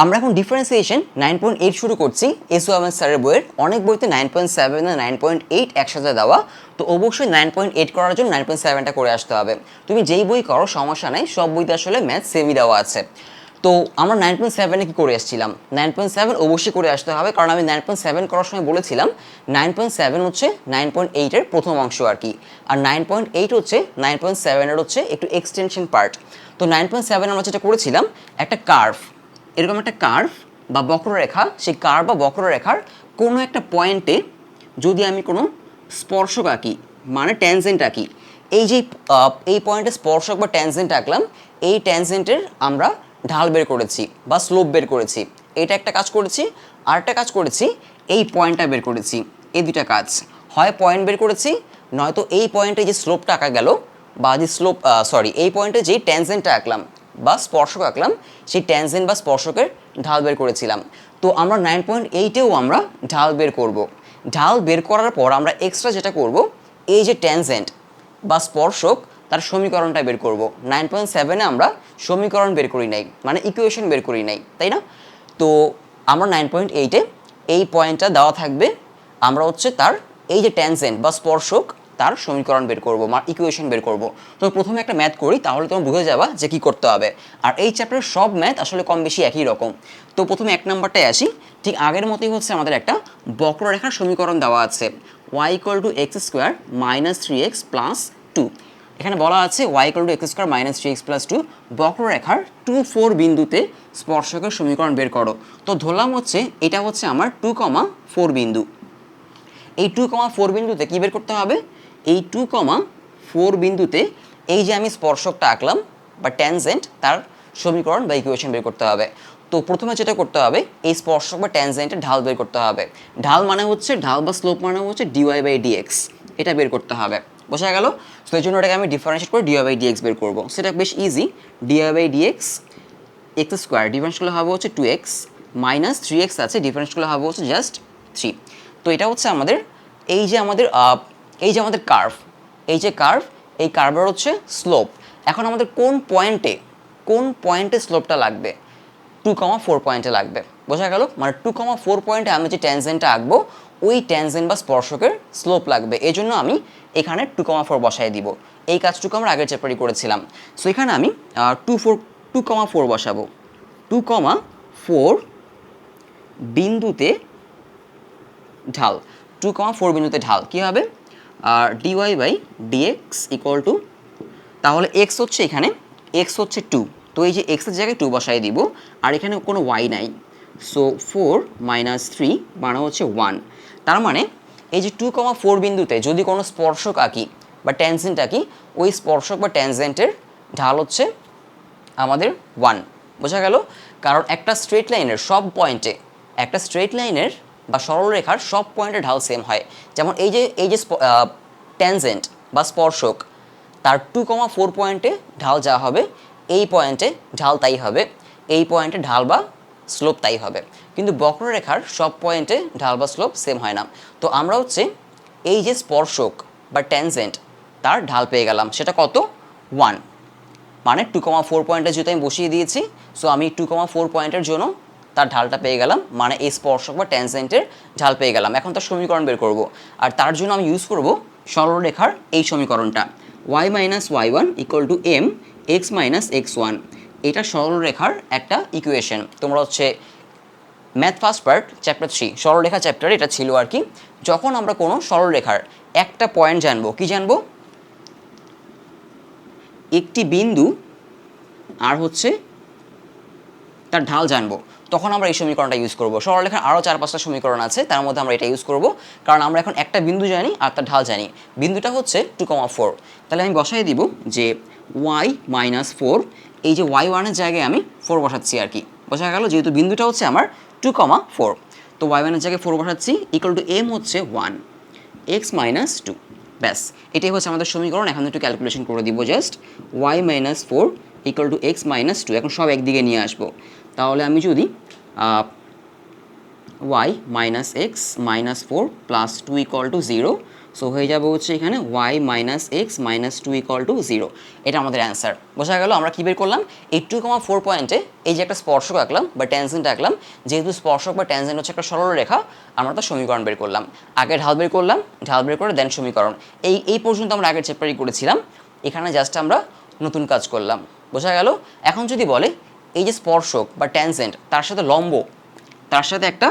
আমরা এখন ডিফারেন্সিয়েশন 9.8 শুরু করছি এস ওয়ামেন স্যারের বইয়ের। অনেক বইতে 9.7 আর 9.8 একসাথে দেওয়া, তো অবশ্যই 9.8 করার জন্য 9.7টা করে আসতে হবে। তুমি যেই বই করো সমস্যা নেই, সব বইতে আসলে ম্যাথ সেমই দেওয়া আছে। তো আমরা 9.7-এ কী করে আসছিলাম, 9.7 অবশ্যই করে আসতে হবে, কারণ আমি 9.7 করার সময় বলেছিলাম 9.7 হচ্ছে 9.8-এর প্রথম অংশ আর কি, আর 9.8 হচ্ছে 9.7-এর হচ্ছে একটু এক্সটেনশন পার্ট। তো 9.7 আমরা যেটা করেছিলাম, একটা কার্ভ, এরকম একটা কার্ভ বা বক্ররেখা, সেই কার্ভ বা বক্ররেখার কোনো একটা পয়েন্টে যদি আমি কোনো স্পর্শক আঁকি, মানে ট্যানজেন্ট আঁকি, এই যে এই পয়েন্টে স্পর্শক বা ট্যানজেন্ট আঁকলাম, এই ট্যানজেন্টের আমরা ঢাল বের করেছি বা স্লোপ বের করেছি। এটা একটা কাজ করেছি, আর একটা কাজ করেছি এই পয়েন্টটা বের করেছি। এই দুটা কাজ, হয় পয়েন্ট বের করেছি, নয়তো এই পয়েন্টে যে স্লোপটা আঁকা গেল বা যে এই পয়েন্টে যেই ট্যানজেন্টটা আঁকলাম বা স্পর্শক আঁকলাম, সেই ট্যানজেন্ট বা স্পর্শকের ঢাল বের করেছিলাম। তো আমরা 9.8-এও আমরা ঢাল বের করব। ঢাল বের করার পর আমরা এক্সট্রা যেটা করব, এই যে ট্যানজেন্ট বা স্পর্শক তার সমীকরণটা বের করব। 9.7-এ আমরা সমীকরণ বের করি নাই, মানে ইকুয়েশন বের করি নাই, তাই না? তো আমরা 9.8-এ এই পয়েন্টটা দেওয়া থাকবে, আমরা হচ্ছে তার এই যে ট্যানজেন্ট বা স্পর্শক তার সমীকরণ বের করব, ইকুয়েশন বের করব। তো প্রথমে একটা ম্যাথ করি, তাহলে তোমরা বুঝে যাবা যে কী করতে হবে। আর এই চ্যাপ্টারের সব ম্যাথ আসলে কম বেশি একই রকম। তো প্রথমে 1 নাম্বারটায় আসি। ঠিক আগের মতোই হচ্ছে আমাদের একটা বক্ররেখার সমীকরণ দেওয়া আছে, y = x² - 3x + 2। এখানে বলা আছে y = x² - 3x + 2 বক্ররেখার 2, 4 বিন্দুতে স্পর্শকের সমীকরণ বের করো। তো ধরলাম হচ্ছে এটা হচ্ছে আমার 2, 4 বিন্দু। এই 2, 4 বিন্দুতে কী বের করতে হবে, এই 2, 4 বিন্দুতে এই যে আমি স্পর্শকটা আঁকলাম বা ট্যানজেন্ট, তার সমীকরণ বা ইকুয়েশন বের করতে হবে। তো প্রথমে যেটা করতে হবে, এই স্পর্শক বা ট্যানজেন্টের ঢাল বের করতে হবে। ঢাল মানে হচ্ছে, ঢাল বা স্লোপ মানে হচ্ছে dy/dx, এটা বের করতে হবে। বোঝা গেল? তো এই জন্য এটাকে আমি ডিফারেন্সিয়েট করে dy/dx বের করবো। সেটা বেশ ইজি। dy/dx x² ডিফারেন্স করলে হবে হচ্ছে 2x - 3x আছে, ডিফারেন্স করলে হবে হচ্ছে জাস্ট 3। তো এটা হচ্ছে আমাদের এই যে আমাদের কার্ভ, এই যে কার্ভ, এই কার্ভের হচ্ছে স্লোপ। এখন আমাদের কোন পয়েন্টে স্লোপটা লাগবে, 2, 4 পয়েন্টে লাগবে। বোঝা গেল? মানে 2, 4 পয়েন্টে আমি যে ট্যানজেন্টটা আঁকবো, ওই ট্যানজেন্ট বা স্পর্শকের স্লোপ লাগবে। এই জন্য আমি এখানে 2, 4 বসাই দিব। এই কাজটুকু আমরা আগের চ্যাপ্টারই করেছিলাম। সো এখানে আমি 2, 4 বসাবো। 2, 4 বিন্দুতে ঢাল, 2, 4 বিন্দুতে ঢাল কী হবে, dy/dx = তাহলে x হচ্ছে এখানে, x হচ্ছে 2, তো এই যে x এর জায়গায় 2 বসাই দিব, আর এখানে কোনো y নাই। সো 4 - 3 মানে হচ্ছে 1। তার মানে এই যে 2, 4 বিন্দুতে যদি কোনো স্পর্শক আঁকি বা ট্যানজেন্ট আঁকি, ওই স্পর্শক বা ট্যানজেন্টের ঢাল হচ্ছে আমাদের 1। বোঝা গেল? কারণ একটা স্ট্রেট লাইনের বা সরলরেখার সব পয়েন্টে ঢাল সেম হয়। যেমন এই যে ট্যানজেন্ট বা স্পর্শক, তার 2, 4 পয়েন্টে ঢাল যা হবে, এই পয়েন্টে ঢাল তাই হবে, এই পয়েন্টে ঢাল বা স্লোপ তাই হবে। কিন্তু বক্ররেখার সব পয়েন্টে ঢাল বা স্লোপ সেম হয় না। তো আমরা হচ্ছে এই যে স্পর্শক বা ট্যানজেন্ট, তার ঢাল পেয়ে গেলাম, সেটা কত, 1। মানে 2, 4 পয়েন্টে যেহেতু আমি বসিয়ে দিয়েছি, সো আমি 2, 4 পয়েন্টের জন্য তার ঢালটা পেয়ে গেলাম, মানে এই স্পর্শক বা ট্যানজেন্টের ঢাল পেয়ে গেলাম। এখন তার সমীকরণ বের করব, আর তার জন্য আমি ইউজ করব সরলরেখার এই সমীকরণটা, y - y1 = m x - x1। এটা সরলরেখার একটা ইকুয়েশন। তোমরা হচ্ছে ম্যাথ ফার্স্ট পার্ট চ্যাপ্টার 3 সরলরেখা চ্যাপ্টারে এটা ছিল আর কি। যখন আমরা কোনো সরলরেখার একটা পয়েন্ট জানবো, কি জানবো, একটি বিন্দু আর হচ্ছে তার ঢাল জানবো, তখন আমরা এই সমীকরণটা ইউজ করব। সরলরেখার আরও 4-5টা সমীকরণ আছে, তার মধ্যে আমরা এটা ইউজ করব, কারণ আমরা এখন একটা বিন্দু জানি আর তার ঢাল জানি। বিন্দুটা হচ্ছে 2, 4। তাহলে আমি বসাই দিব যে y - 4, এই যে y1-এর জায়গায় আমি 4 বসাচ্ছি আর কি। বোঝা গেল? যেহেতু বিন্দুটা হচ্ছে আমার 2, 4, তো y1-এর জায়গায় 4 বসাচ্ছি, = m হচ্ছে 1 x - 2। ব্যাস, এটাই হচ্ছে আমাদের সমীকরণ। এখন একটু ক্যালকুলেশন করে দিব, জাস্ট y - 4 = x - 2। এখন সব একদিকে নিয়ে আসবো। তাহলে আমি যদি y - x - 4 + 2 = 0, সো হয়ে যাবে হচ্ছে এখানে y minus x minus two equal to 0। এটা আমাদের অ্যান্সার। বোঝা গেল আমরা কী বের করলাম, এই 2,4 পয়েন্টে এই যে একটা স্পর্শক আঁকলাম বা ট্যানজেন্ট আঁকলাম, যেহেতু স্পর্শক বা ট্যানজেন্ট হচ্ছে একটা সরল রেখা, আমরা তো সমীকরণ বের করলাম। আগে ঢাল বের করলাম, ঢাল বের করে দেন সমীকরণ। এই পর্যন্ত আমরা আগের চ্যাপ্টারই করেছিলাম, এখানে জাস্ট আমরা নতুন কাজ করলাম। বোঝা গেল? এখন যদি বলে এই যে স্পর্শক বা ট্যানজেন্ট তার সাথে লম্ব, তার সাথে একটা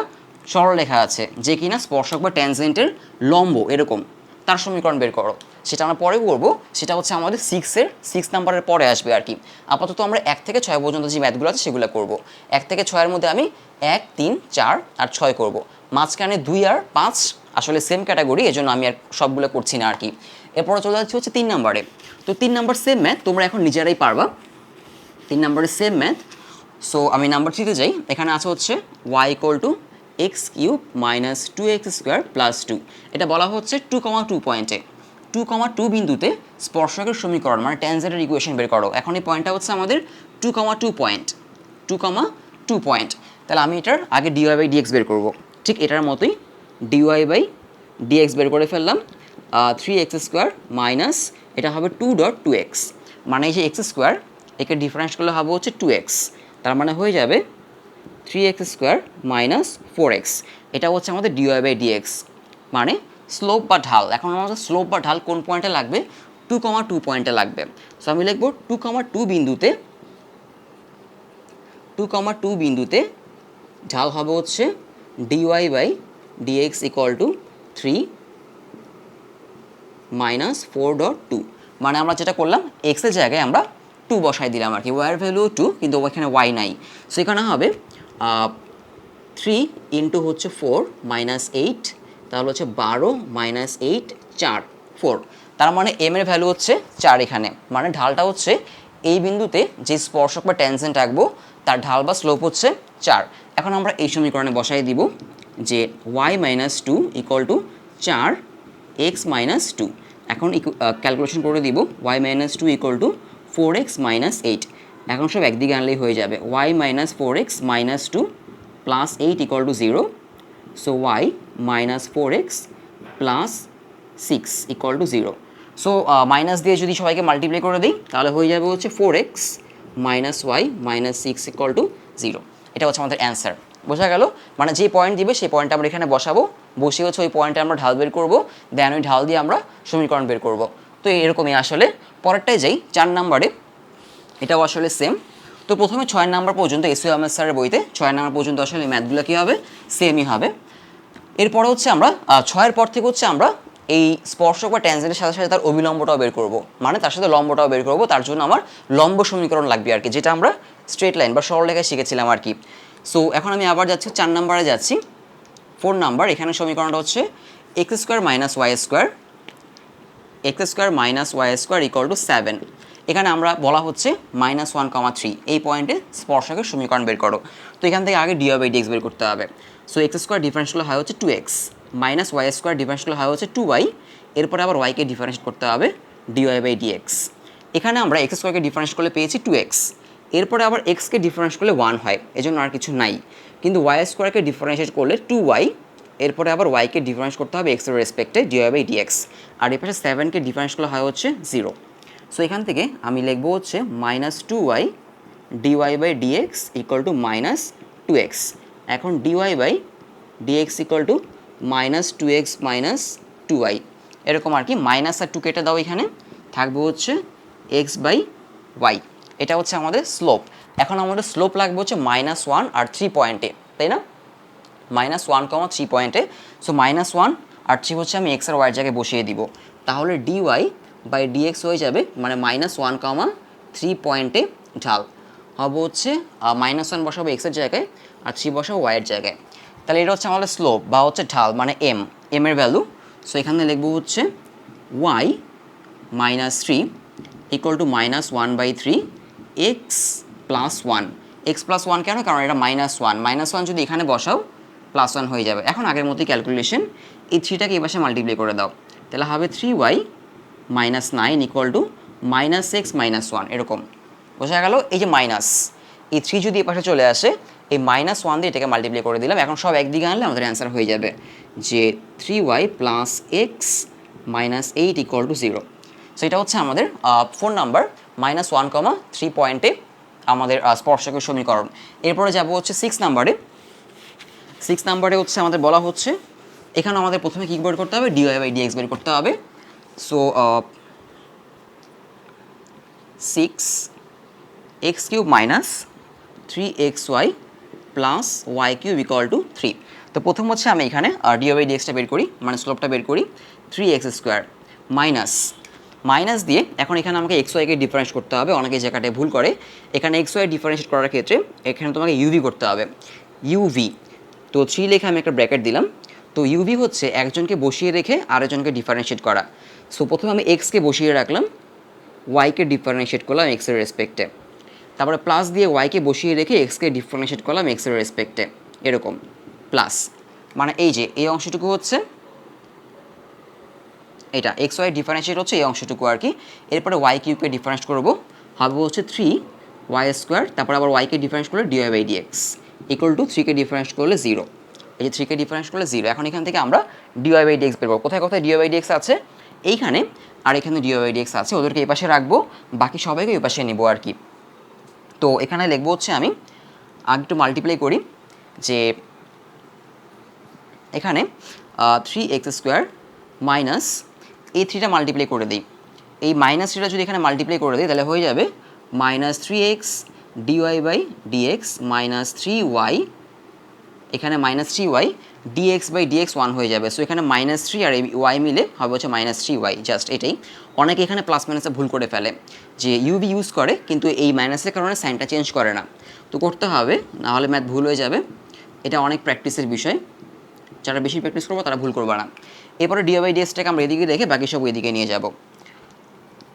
সরলরেখা আছে যে কিনা স্পর্শক বা ট্যানজেন্টের লম্ব এরকম, তার সমীকরণ বের করো। সেটা আমরা পরে করবো, সেটা হচ্ছে আমাদের 6 নাম্বারের পরে আসবে আর কি। আপাতত আমরা 1 থেকে 6 পর্যন্ত যে ম্যাথগুলো আছে সেগুলো করব। 1 থেকে 6-এর মধ্যে আমি 1, 3, 4 আর 6 করব। মাঝখানে 2 আর 5 আসলে সেম ক্যাটাগরি, এজন্য আমি আর সবগুলো করছি না আর কি। এরপরে চলে যাচ্ছি হচ্ছে 3 নাম্বারে। তো 3 নাম্বার সেম ম্যাথ, তোমরা এখন নিজেরাই পারবা। 3 নাম্বারের সেম ম্যাথ। সো আমি নাম্বার 3-তে যাই। এখানে আছে হচ্ছে y equal to x cube minus 2x square plus 2। এটা বলা হচ্ছে 2,2 পয়েন্টে, 2,2 বিন্দুতে স্পর্শকের সমীকরণ মানে ট্যানজেন্টের ইকুয়েশন বের করো। এখন এই পয়েন্টটা হচ্ছে আমাদের 2,2 পয়েন্ট, 2,2 পয়েন্ট। তাহলে আমি এটার আগে ডিওয়াই বাই ডিএক্স বের করবো। ঠিক এটার মতোই ডিওয়াই বাই ডিএক্স বের করে ফেললাম। 3x স্কোয়ার মাইনাস এটা হবে 2.2x, মানে এই যে এক্স স্কোয়ার একে ডিফারেন্স করলে হবে হচ্ছে 2x, তার মানে হয়ে যাবে 3x স্কোয়ার মাইনাস 4x। এটা হচ্ছে আমাদের ডিওয়াই বাই ডিএক্স, মানে স্লোপ বা ঢাল। এখন আমাদের স্লোপ বা ঢাল কোন পয়েন্টে লাগবে? 2,2 পয়েন্টে লাগবে। সো আমি লিখব 2,2 বিন্দুতে ঢাল হবে হচ্ছে d y by d x equal to 3 minus 4.2। মানে আমরা যেটা করলাম এক্সের জায়গায় আমরা 2 বসাই দিলাম আর কি, ওয়াইয়ের ভ্যালু 2 কিন্তু ওইখানে ওয়াই নাই। সো এখানে হবে 3 ইন্টু হচ্ছে 4 মাইনাস 8, তাহলে হচ্ছে 12 মাইনাস 8 4 4। তার মানে এম এর ভ্যালু হচ্ছে 4 এখানে, মানে ঢালটা হচ্ছে এই বিন্দুতে যে স্পর্শক বা ট্যানজেন্ট আঁকবো তার ঢাল বা স্লোপ হচ্ছে 4। এখন আমরা এই সমীকরণে বসাই দিব যে y minus 2 equal to 4 x minus 2। এখন ক্যালকুলেশন করে দিব y minus 2 equal to 4x minus 8। এখন সব একদিকে আনলেই হয়ে যাবে y minus 4x minus 2 plus 8 equal to 0। So y minus 4x plus 6 equal to 0। So minus দিয়ে যদি সবাইকে মাল্টিপ্লাই করে দিই তাহলে হয়ে যাবে হচ্ছে 4x minus y minus 6 equal to 0। এটা হচ্ছে আমাদের অ্যান্সার। বোঝা গেল? মানে যে পয়েন্ট দিবে সেই পয়েন্টটা আমরা এখানে বসাবো, বসে হচ্ছে ওই পয়েন্টে আমরা ঢাল বের করবো, দেন ওই ঢাল দিয়ে আমরা সমীকরণ বের করব। তো এরকমই আসলে। পরেরটাই যাই 4 নাম্বারে, এটাও আসলে সেম। তো প্রথমে 6 নাম্বার পর্যন্ত এসইউ আহমেদ স্যারের বইতে 6 নাম্বার পর্যন্ত আসলে ম্যাথগুলো কী হবে? সেমই হবে। এরপরে হচ্ছে আমরা 6-এর পর থেকে হচ্ছে আমরা এই স্পর্শক বা ট্যানজেন্টের সাথে সাথে তার অবিলম্বটাও বের করব, মানে তার সাথে লম্বটাও বের করব। তার জন্য আমার লম্ব সমীকরণ লাগবে আর কি, যেটা আমরা স্ট্রেট লাইন বা সরলরেখায় শিখেছিলাম আর কি। সো এখন আমি আবার যাচ্ছি 4 নাম্বারে যাচ্ছি। 4 নাম্বার, এখানে সমীকরণটা হচ্ছে x square minus y square equal to 7। এখানে আমরা বলা হচ্ছে -1,3 এই পয়েন্টে স্পর্শকের সমীকরণ বের করো। তো এখান থেকে আগে ডিওয়াই বাই ডিএক্স বের করতে হবে। সো এক্স স্কোয়ার ডিফারেন্স করলে হয় হচ্ছে 2x minus y square difference করলে হয় হচ্ছে 2y। এরপরে আবার ওয়াইকে ডিফারেন্স করতে হবে ডিওয়াই বাই ডিএক্স। এখানে আমরা এক্স স্কোয়ারকে ডিফারেন্স করলে পেয়েছি 2x, এরপরে আবার এক্সকে ডিফারেন্স করলে 1 হয়, এজন্য আর কিছু নাই। কিন্তু ওয়াই স্কোয়ারকে ডিফারেন্সিয়েট করলে 2y, এরপরে আবার ওয়াইকে ডিফারেন্স করতে হবে এক্সের রেসপেক্টে ডিওয়াই বাই ডিএক্স। আর এর পাশে 7কে ডিফারেন্স করলে হয় হচ্ছে 0। সো এখান থেকে আমি লিখবো হচ্ছে -2y d y by d x equal to -2x। এখন d y by d x equal to -2x minus 2y, এরকম আর কি। মাইনাস আর 2 কেটে দাও, এখানে থাকবে হচ্ছে x বাই ওয়াই। এটা হচ্ছে আমাদের স্লোপ। এখন আমাদের স্লোপ লাগবে হচ্ছে -1 আর 3 পয়েন্টে, তাই না? -1,3 পয়েন্টে। সো -1 আর 3 হচ্ছে আমি এক্স আর ওয়াইয়ের জায়গায় বসিয়ে দিব। তাহলে ডিওয়াই বাই ডিএক্স হয়ে যাবে মানে -1,3 পয়েন্টে ঢাল হবে হচ্ছে -1 বসাবো এক্সের জায়গায় আর 3 বসাবো ওয়াইয়ের জায়গায়। তাহলে এটা হচ্ছে আমাদের স্লোপ বা হচ্ছে ঢাল, মানে এম এর ভ্যালু। সো এখানে লিখবো হচ্ছে y -3 equal to -1/3 x plus 1। X plus 1 কেন? কারণ এটা -1 যদি এখানে বসাও +1 হয়ে যাবে। এখন আগের মতোই ক্যালকুলেশন, এই 3টাকে এই পাশে মাল্টিপ্লাই করে দাও, তাহলে হবে 3y -9 ইকুয়াল টু -x -1, এরকম। বোঝা গেল? এই যে মাইনাস, এই 3 যদি এই পাশে চলে আসে, এই -1 দিয়ে এটাকে মাল্টিপ্লাই করে দিলাম। এখন সব একদিকে আনলে আমাদের অ্যান্সার হয়ে যাবে যে 3y plus x -8 equal to 0। So এটা হচ্ছে আমাদের 4 নাম্বার -1, 3 পয়েন্টে আমাদের স্পর্শকের সমীকরণ। এরপরে যাব হচ্ছে 6 নাম্বারে। 6 নাম্বারে হচ্ছে আমাদের বলা হচ্ছে এখানে আমাদের প্রথমে কী বের করতে হবে, dy/dx বের করতে হবে। So 6x³ minus 3xy plus y³ equal to 3। তো প্রথম হচ্ছে আমি এখানে dy/dxটা বের করি, মানে স্লোপটা বের করি। 3x² মাইনাস দিয়ে এখন এখানে আমাকে xy-কে ডিফারেন্স করতে হবে, অনেকে জায়গাটায় ভুল করে। এখানে xy ডিফারেন্সিয়েট করার ক্ষেত্রে এখানে তোমাকে uv করতে হবে, uv। তো 3 লেখা আমি একটা ব্র্যাকেট দিলাম। তো uv হচ্ছে একজনকে বসিয়ে রেখে আরেকজনকে ডিফারেন্সিয়েট করা। সো প্রথমে আমি x-কে বসিয়ে রাখলাম, y-কে ডিফারেন্সিয়েট করলাম x-এর রেসপেক্টে, তারপরে প্লাস দিয়ে y-কে বসিয়ে রেখে x-কে ডিফারেন্সিয়েট করলাম x-এর রেসপেক্টে, এরকম প্লাস। মানে এই যে এই অংশটুকু হচ্ছে এটা xy ডিফারেন্সিয়েট হচ্ছে এই অংশটুকু আর কি। এরপরে y³ ডিফারেন্স করবো, হবে হচ্ছে 3y², তারপর আবার y-কে ডিফারেন্স করলে dy/dx ইকুয়াল টু 3-কে ডিফারেন্স করলে 0। এই যে 3-কে ডিফারেন্স করলে 0। এখন এখান থেকে আমরা dy/dx বের করবো। কোথায় কোথায় dy/dx আছে, এইখানে আর এখানে dy/dx আছে, ওদেরকে এই পাশে রাখবো, বাকি সবাইকে এই পাশে নেবো আর কি। তো এখানে লিখবো হচ্ছে আমি আগে একটু মাল্টিপ্লাই করি, যে এখানে 3x² মাইনাস এই 3টা মাল্টিপ্লাই করে দিই, এই -3টা যদি এখানে মাল্টিপ্লাই করে দিই তাহলে হয়ে যাবে -3x dy/dx মাইনাস 3y, এখানে -3y dx/dx 1 হয়ে যাবে। সো এখানে -3 আর y মিলে হবে হচ্ছে -3y, জাস্ট এটাই। অনেকে এখানে প্লাস মাইনাসে ভুল করে ফেলে, যে ইউভি ইউজ করে কিন্তু এই মাইনাসের কারণে সাইনটা চেঞ্জ করে না। তো করতে হবে, নাহলে ম্যাথ ভুল হয়ে যাবে। এটা অনেক প্র্যাকটিসের বিষয়, যারা বেশি প্র্যাকটিস করবো তারা ভুল করবে না। এরপরে dy/dxটাকে আমরা এদিকে রেখে বাকি সব এদিকে নিয়ে যাব।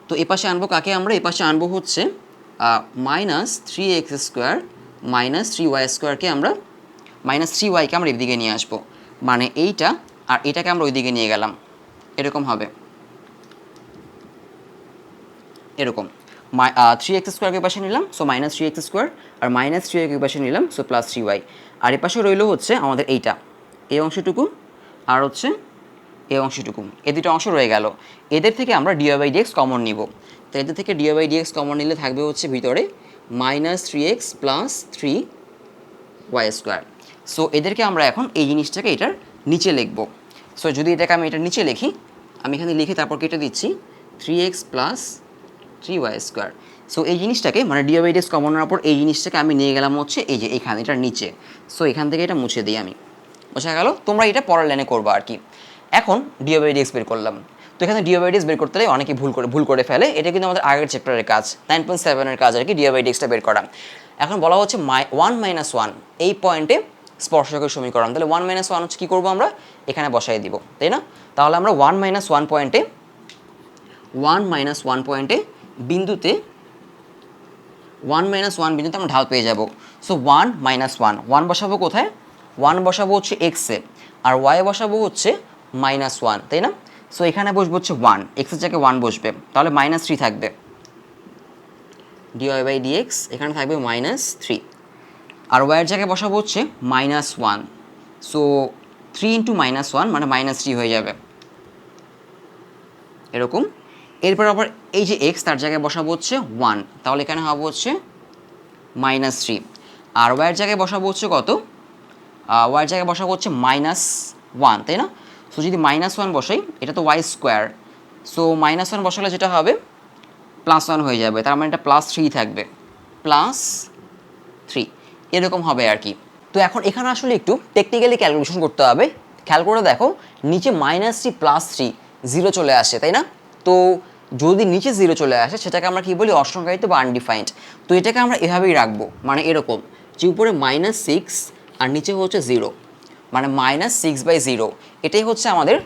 তো এ পাশে আনবো কাকে, আমরা এ পাশে আনবো হচ্ছে -3x² মাইনাস 3y²কে আমরা -3y-কে আমরা এদিকে নিয়ে আসবো, মানে এইটা আর এটাকে আমরা ওইদিকে নিয়ে গেলাম, এরকম হবে, এরকম 3x² পাশে নিলাম, সো -3x² আর -3y পাশে নিলাম, সো +3y। আর এ পাশে রইল হচ্ছে আমাদের এইটা, এই অংশটুকু আর হচ্ছে এই অংশটুকু, এই দুটো অংশ রয়ে গেল। এদের থেকে আমরা dy/dx কমন নিব। তো এদের থেকে dy/dx কমন নিলে থাকবে হচ্ছে ভিতরে -3x + 3y²। সো এদেরকে আমরা এখন এই জিনিসটাকে এটার নিচে লিখব। সো যদি এটাকে আমি এটার নিচে লিখি, আমি এখানে লিখে তারপর কেটে দিচ্ছি 3x + 3y²। সো এই জিনিসটাকে মানে dy/dx কমন নেওয়ার পর এই জিনিসটাকে আমি নিয়ে গেলাম হচ্ছে এই যে এখানে, এটার নিচে। সো এখান থেকে এটা মুছে দিই আমি, বোঝা গেল? তোমরা এটা পরের লাইনে করবো আর কি। এখন dy/dx বের করলাম। তো এখানে dy/dx বের করতে গেলে অনেকে ভুল করে ফেলে, এটা কিন্তু আমাদের আগের চ্যাপ্টারের কাজ, 9.7-এর কাজ আর কি, dy/dxটা বের করা। এখন বলা হচ্ছে 1 - 1 এই পয়েন্টে স্পর্শকের সমীকরণ। তাহলে 1 - 1 হচ্ছে কী করবো, আমরা এখানে বসাই দিব, তাই না? তাহলে আমরা 1 - 1 পয়েন্টে বিন্দুতে 1 - 1 বিন্দুতে আমরা ঢাল পেয়ে যাব। সো 1 - 1 বসাবো কোথায়, 1 বসাবো হচ্ছে x-এ আর y বসাবো হচ্ছে -1, তাই না? সো এখানে বসবো হচ্ছে 1, x-এর জায়গায় 1 বসবে, তাহলে -3 থাকবে, dy/dx এখানে থাকবে -3, আর y এর জায়গায় বসাবো হচ্ছে -1। সো 3 × -1 মানে -3 হয়ে যাবে, এরকম। এরপর আবার এই যে x, তার জায়গায় বসাবো হচ্ছে 1, তাহলে এখানে হবে হচ্ছে -3, আর y এর জায়গায় বসাবো হচ্ছে কত, y এর জায়গায় বসাবো হচ্ছে -1, তাই না? সো যদি -1 বসাই, এটা তো y², সো -1 বসালে যেটা হবে +1 হয়ে যাবে, তার মানে এটা +3 থাকবে, +3 এরকম হবে আর কি। তো এখন এখানে আসলে একটু টেকনিক্যালি ক্যালকুলেশন করতে হবে। খেয়াল করে দেখো, নিচে -3 +3 0 চলে আসে, তাই না? তো যদি নিচে 0 চলে আসে সেটাকে আমরা কি বলি, অসংজ্ঞায়িত বা আনডিফাইন্ড। তো এটাকে আমরা এভাবেই রাখবো, মানে এরকম যে উপরে -6 আর নিচে হচ্ছে 0, মানে -6/0। এটাই হচ্ছে আমাদের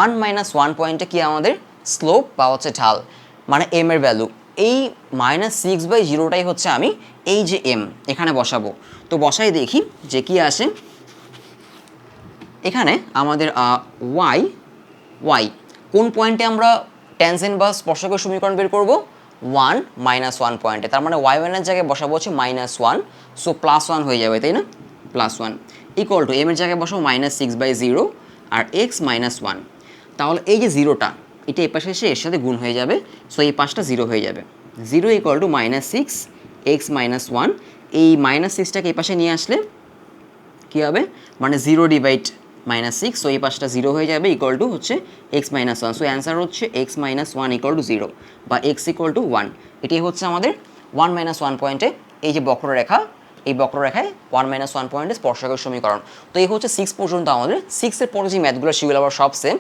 1 - 1 পয়েন্টে কি আমাদের স্লোপ বা হচ্ছে ঢাল, মানে m এর ভ্যালু। এই -6/0টাই হচ্ছে আমি এই যে m এখানে বসাবো। তো বসাই দেখি যে কি আসে। এখানে আমাদের y কোন পয়েন্টে আমরা ট্যানজেন্ট বা স্পর্শকের সমীকরণ বের করব, 1 - 1 পয়েন্টে, তার মানে y1 এর জায়গায় বসাবো হচ্ছে -1, সো +1 হয়ে যাবে, তাই না? +1 ইকুয়াল টু m এর জায়গায় বসাবো -6/0 আর x -1, তাহলে এই যে জিরোটা এটা এই পাশে এসে এর সাথে গুণ হয়ে যাবে, সো এই পাশটা জিরো হয়ে যাবে। জিরো ইকুয়াল টু -6 x - 1, এই -6টাকে এই পাশে নিয়ে আসলে কী হবে, মানে 0 ডিভাইড -6, সো এই পাশটা জিরো হয়ে যাবে, ইকুয়াল টু হচ্ছে x - 1। সো অ্যান্সার হচ্ছে x - 1 ইকুয়াল টু 0 বা x ইকুয়াল টু 1। এটাই হচ্ছে আমাদের 1 - 1 পয়েন্টে এই যে বক্ররেখা, এই বক্ররেখায় 1 - 1 পয়েন্টে স্পর্শকের সমীকরণ। তো এই হচ্ছে 6 পর্যন্ত আমাদের। 6-এর পরে যে ম্যাথগুলো সেগুলো আবার সব সেম।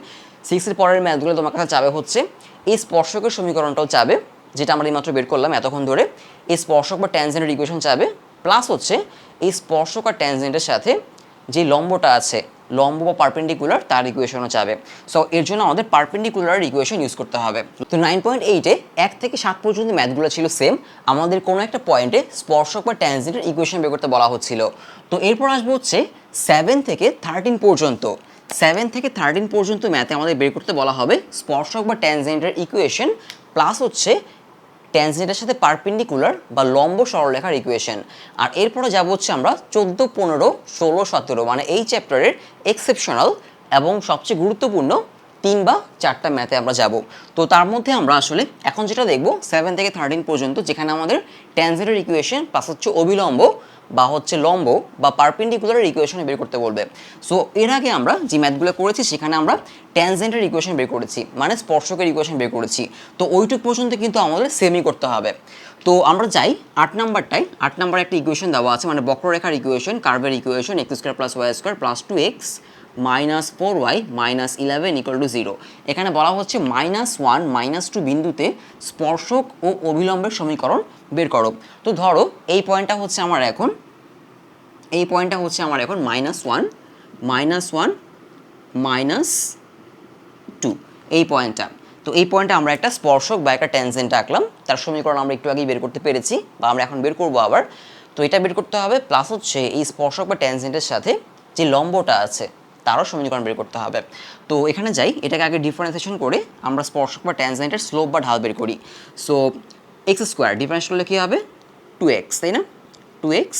6-এর পরের ম্যাথগুলো তোমার কাছে চাবে হচ্ছে এই স্পর্শকের সমীকরণটাও চাবে, যেটা আমরা এইমাত্র বের করলাম এতক্ষণ ধরে। এই স্পর্শক বা ট্যানজেন্টের ইকুয়েশন চাবে, প্লাস হচ্ছে এই স্পর্শক আর ট্যানজেন্টের সাথে যে লম্বটা আছে, লম্ব বা পারপেন্ডিকুলার, তার ইকুয়েশনও চাবে। সো এর জন্য আমাদের পারপেন্ডিকুলার ইকুয়েশন ইউজ করতে হবে। তো 9.8-এ 1 থেকে 7 পর্যন্ত ম্যাথগুলো ছিল সেম। আমাদের কোনো একটা পয়েন্টে স্পর্শক বা ট্যানজেন্টের ইকুয়েশন বের করতে বলা হচ্ছিল। তো এরপর আসবো হচ্ছে 7 থেকে 13 পর্যন্ত। 7 থেকে 13 পর্যন্ত ম্যাথে আমাদের বের করতে বলা হবে স্পর্শক বা ট্যানজেন্টের ইকুয়েশন, প্লাস হচ্ছে ট্যানজেন্টের সাথে পারপেন্ডিকুলার বা লম্ব সরলরেখার ইকুয়েশন। আর এরপরে যাব হচ্ছে আমরা 14, 15, 16, 17 মানে এই চ্যাপ্টারের এক্সেপশনাল এবং সবচেয়ে গুরুত্বপূর্ণ 3 বা 4টা ম্যাথে আমরা যাব। তো তার মধ্যে আমরা আসলে এখন যেটা দেখব 7 থেকে 13 পর্যন্ত, যেখানে আমাদের ট্যানজেন্টের ইকুয়েশন প্লাস হচ্ছে অভিলম্ব বা হচ্ছে লম্ব বা পারপেন্ডিকুলার ইকুয়েশন বের করতে বলবে। সো এর আগে আমরা যে ম্যাথগুলো করেছি সেখানে আমরা ট্যানজেন্টের ইকুয়েশন বের করেছি, মানে স্পর্শকের ইকুয়েশন বের করেছি। তো ওইটুক পর্যন্ত কিন্তু আমাদের সেমই করতে হবে। তো আমরা যাই 8 নাম্বারটায়। 8 নাম্বার একটা ইকুয়েশন দেওয়া আছে, মানে বক্ররেখার ইকুয়েশন, কার্ভের equation, x² + y² + 2x - 4y - 11 = 0। এখানে বলা হচ্ছে -1 - 2 বিন্দুতে স্পর্শক ও অভিলম্বের সমীকরণ বের করো। তো ধরো এই পয়েন্টটা হচ্ছে আমার এখন -1 - 2 এই পয়েন্টটা। তো এই পয়েন্টে আমরা একটা স্পর্শক বা একটা ট্যানজেন্ট আঁকলাম, তার সমীকরণ আমরা একটু আগেই বের করতে পেরেছি বা আমরা এখন বের করবো আবার। তো এটা বের করতে হবে, প্লাস হচ্ছে এই স্পর্শক বা ট্যানজেন্টের সাথে যে লম্বটা আছে তারও সমীকরণ বের করতে হবে। তো এখানে যাই, এটাকে আগে ডিফারেন্সিয়েশন করে আমরা স্পর্শক বা ট্যানজেন্টের স্লোপ বা ঢাল বের করি। সো x² ডিফারেন্স করলে কী হবে, 2x, তাই না? 2x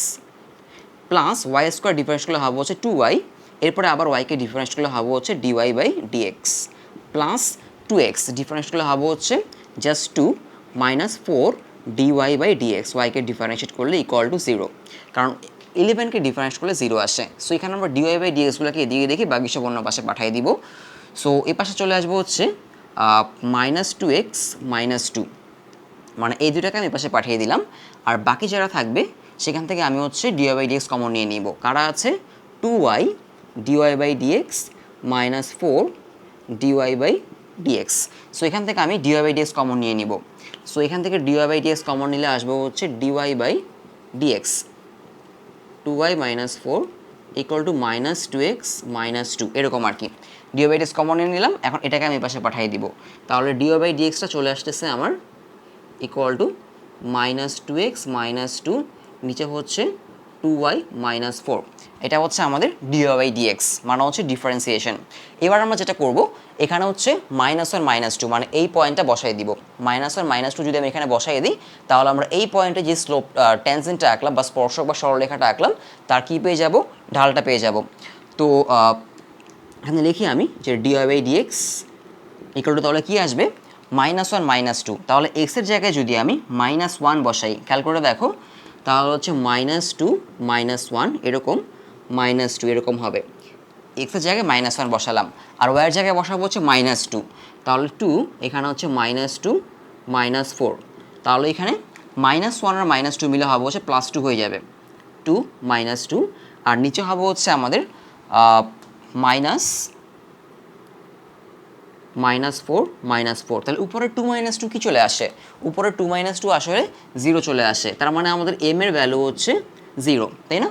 প্লাস y² ডিফারেন্স করলে হবে হচ্ছে 2y, এরপরে আবার ওয়াইকে ডিফারেন্স করলে হবে হচ্ছে dy/dx প্লাস 2x ডিফারেন্স করলে হবে হচ্ছে জাস্ট 2 - 4 dy/dx, ওয়াইকে ডিফারেন্সিয়েট করলে ইকুয়াল টু 0, কারণ 11কে ডিফারেন্স করলে 0 আসে। সো এখানে আমরা dy/dxগুলোকে এদিকে দেখি, বাকি সব অন্য পাশে পাঠিয়ে দিব। সো এই পাশে চলে আসবো হচ্ছে -2x - 2, মানে এই দুটাকে আমি পাশে পাঠিয়ে দিলাম। আর বাকি যারা থাকবে সেখান থেকে আমি হচ্ছে dy/dx কমন নিয়ে নিব। কারা আছে, 2y dy/dx - 4 dy/dx। সো এখান থেকে আমি dy/dx কমন নিয়ে নিব। সো এখান থেকে dy/dx কমন নিলে আসবে হচ্ছে dy/dx 2y - 4 = -2x - 2, এরকম আর কি। dy/dx কমন নিয়ে নিলাম, এখন এটাকে আমি পাশে পাঠিয়ে দিব। তাহলে dy/dxটা চলে আসতেছে আমার ইকুয়াল টু -2x - 2, নিচে হচ্ছে 2y - 4। এটা হচ্ছে আমাদের dy/dx, মানে হচ্ছে ডিফারেন্সিয়েশন। এবার আমরা যেটা করব, এখানে হচ্ছে -1 - 2, মানে এই পয়েন্টটা বসাই দিব। -1 - 2 যদি আমি এখানে বসাই দিই, তাহলে আমরা এই পয়েন্টে যে স্লোপ ট্যানজেন্টটা আঁকলাম বা স্পর্শক বা সরলরেখাটা আঁকলাম, তার কী পেয়ে যাব, ঢালটা পেয়ে যাব। তো এখানে লিখি আমি যে dy/dx ইকুয়াল টু, তাহলে কী আসবে, -1 - 2। তাহলে এক্সের জায়গায় যদি আমি -1 বসাই, খেয়াল করে দেখো, তাহলে হচ্ছে -2 - 1 এরকম, -2 এরকম হবে। এক্সের জায়গায় -1 বসালাম, আর ওয়াইয়ের জায়গায় বসাবো হচ্ছে -2, তাহলে 2 এখানে হচ্ছে -2 - 4। তাহলে এখানে -1 আর -2 মিলে হবে হচ্ছে +2 হয়ে যাবে, 2 - 2, আর নিচে হবে হচ্ছে আমাদের -4 তাহলে উপরে 2 - 2 কি চলে আসে, উপরে 2 - 2 আসলে 0 চলে আসে। তার মানে আমাদের m এর ভ্যালু হচ্ছে 0, তাই না?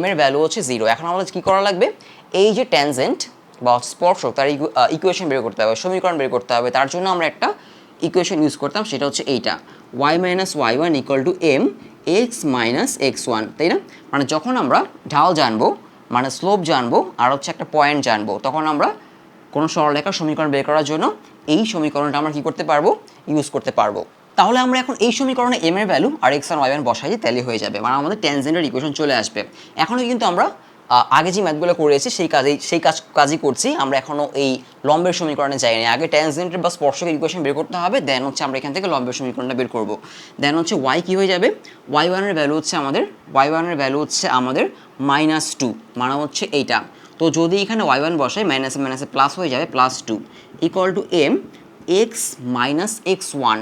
m এর ভ্যালু হচ্ছে 0। এখন আমাদের কী করা লাগবে, এই যে ট্যানজেন্ট বা স্পর্শক তার ইকুয়েশন বের করতে হবে, সমীকরণ বের করতে হবে। তার জন্য আমরা একটা ইকুয়েশন ইউজ করতাম, সেটা হচ্ছে এইটা, y - y1 = m x - x1, তাই না? মানে যখন আমরা ঢাল জানবো, মানে স্লোপ জানবো আর হচ্ছে একটা পয়েন্ট জানবো, তখন আমরা কোনো সরলরেখার সমীকরণ বের করার জন্য এই সমীকরণটা আমরা কী করতে পারবো, ইউজ করতে পারবো। তাহলে আমরা এখন এই সমীকরণে m এর ভ্যালু আর x আর y1 বসাই, তাহলে হয়ে যাবে, মানে আমাদের ট্যানজেন্টের ইকুয়েশন চলে আসবে। এখনও কিন্তু আমরা আগে যে ম্যাথগুলো করেছি সেই কাজই করছি আমরা এখনও এই লম্বের সমীকরণে যাইনি। আগে ট্যানজেন্টের বা স্পর্শকের ইকুয়েশন বের করতে হবে, দেন হচ্ছে আমরা এখান থেকে লম্বের সমীকরণটা বের করব। দেন হচ্ছে ওয়াই কী হয়ে যাবে, y1 ভ্যালু হচ্ছে আমাদের -2, মানে হচ্ছে এইটা। তো যদি এখানে y1 বসাই মাইনাসে মাইনাসে প্লাস হয়ে যাবে +2 equal to m x minus x1,